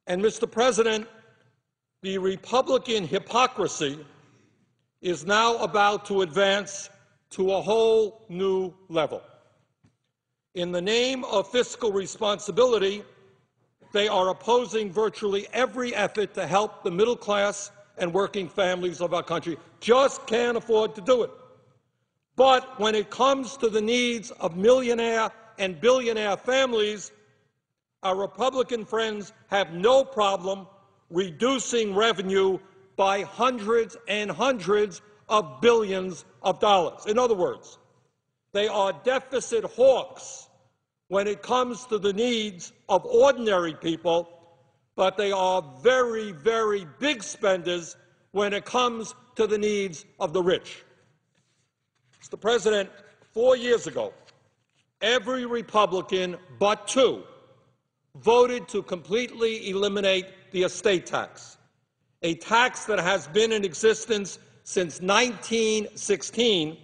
And, Mr. President, the Republican hypocrisy is now about to advance to a whole new level. In the name of fiscal responsibility, they are opposing virtually every effort to help the middle class and working families of our country. Just can't afford to do it. But when it comes to the needs of millionaire and billionaire families, our Republican friends have no problem reducing revenue by hundreds and hundreds of billions of dollars. In other words, they are deficit hawks when it comes to the needs of ordinary people, but they are very, very big spenders when it comes to the needs of the rich. Mr. President, 4 years ago, every Republican but two voted to completely eliminate the estate tax, a tax that has been in existence since 1916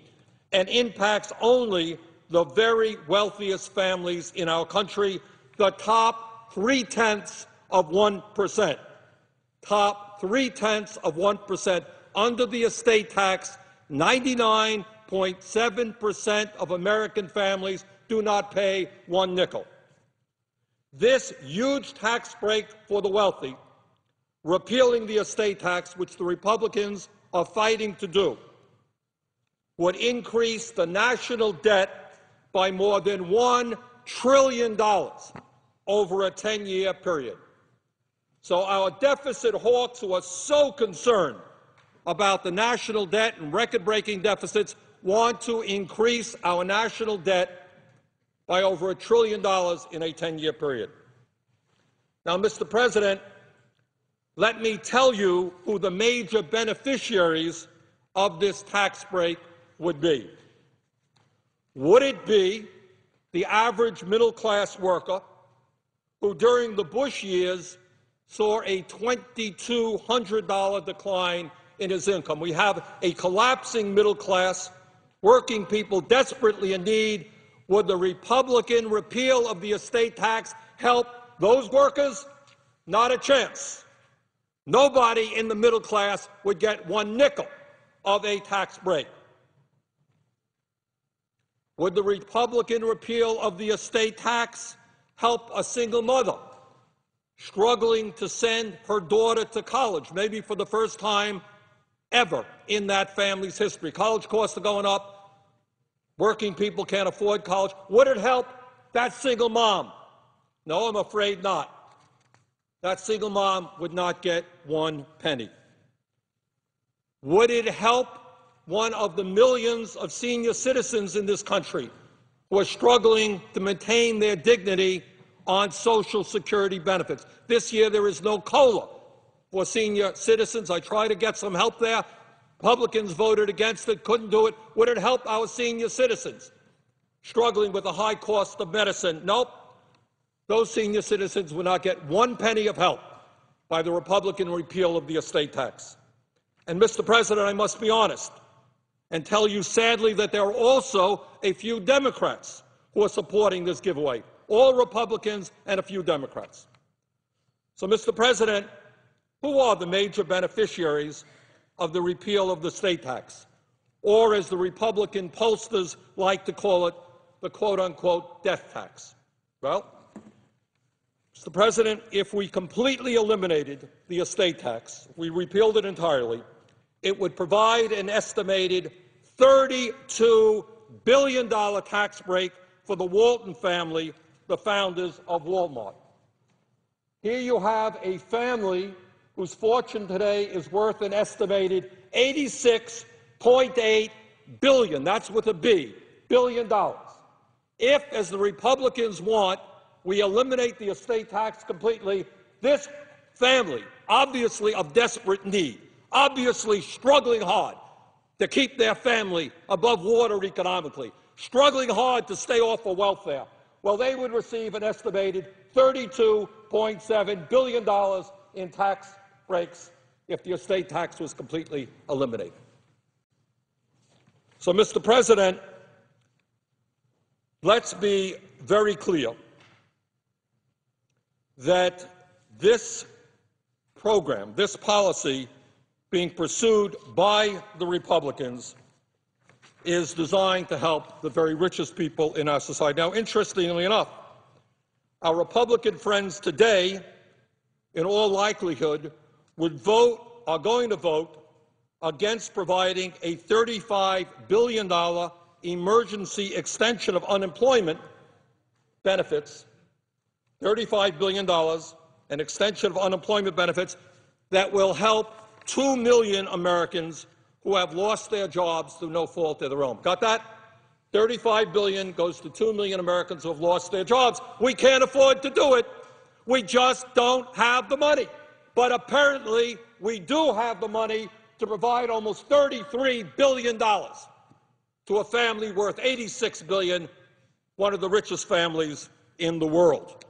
and impacts only the very wealthiest families in our country, the top 0.3%. Top 0.3%. Under the estate tax, 99.7% of American families do not pay one nickel. This huge tax break for the wealthy, repealing the estate tax, which the Republicans are fighting to do, would increase the national debt by more than $1 trillion over a 10-year period. So our deficit hawks, who are so concerned about the national debt and record-breaking deficits, want to increase our national debt by over $1 trillion in a 10-year period. Now, Mr. President, let me tell you who the major beneficiaries of this tax break would be. Would it be the average middle-class worker who, during the Bush years, saw a $2,200 decline in his income? We have a collapsing middle class, working people desperately in need. Would the Republican repeal of the estate tax help those workers? Not a chance. Nobody in the middle class would get one nickel of a tax break. Would the Republican repeal of the estate tax help a single mother struggling to send her daughter to college, maybe for the first time ever in that family's history? College costs are going up. Working people can't afford college. Would it help that single mom? No, I'm afraid not. That single mom would not get one penny. Would it help one of the millions of senior citizens in this country who are struggling to maintain their dignity on Social Security benefits? This year there is no COLA for senior citizens. I tried to get some help there. Republicans voted against it, couldn't do it. Would it help our senior citizens struggling with the high cost of medicine? Nope. Those senior citizens will not get one penny of help by the Republican repeal of the estate tax. And, Mr. President, I must be honest and tell you sadly that there are also a few Democrats who are supporting this giveaway, all Republicans and a few Democrats. So, Mr. President, who are the major beneficiaries of the repeal of the estate tax, or as the Republican pollsters like to call it, the quote-unquote death tax? Well, Mr. President, if we completely eliminated the estate tax, we repealed it entirely, it would provide an estimated $32 billion tax break for the Walton family, the founders of Walmart. Here you have a family whose fortune today is worth an estimated $86.8 billion, that's with a B, billion dollars. If, as the Republicans want, we eliminate the estate tax completely, this family, obviously of desperate need, obviously struggling hard to keep their family above water economically, struggling hard to stay off of welfare, well, they would receive an estimated $32.7 billion in tax breaks if the estate tax was completely eliminated. So, Mr. President, let's be very clear that this program, this policy being pursued by the Republicans is designed to help the very richest people in our society. Now, interestingly enough, our Republican friends today, in all likelihood, are going to vote against providing a $35 billion emergency extension of unemployment benefits, $35 billion, an extension of unemployment benefits that will help 2 million Americans who have lost their jobs through no fault of their own. Got that? $35 billion goes to 2 million Americans who have lost their jobs. We can't afford to do it. We just don't have the money. But apparently, we do have the money to provide almost $33 billion to a family worth $86 billion, one of the richest families in the world.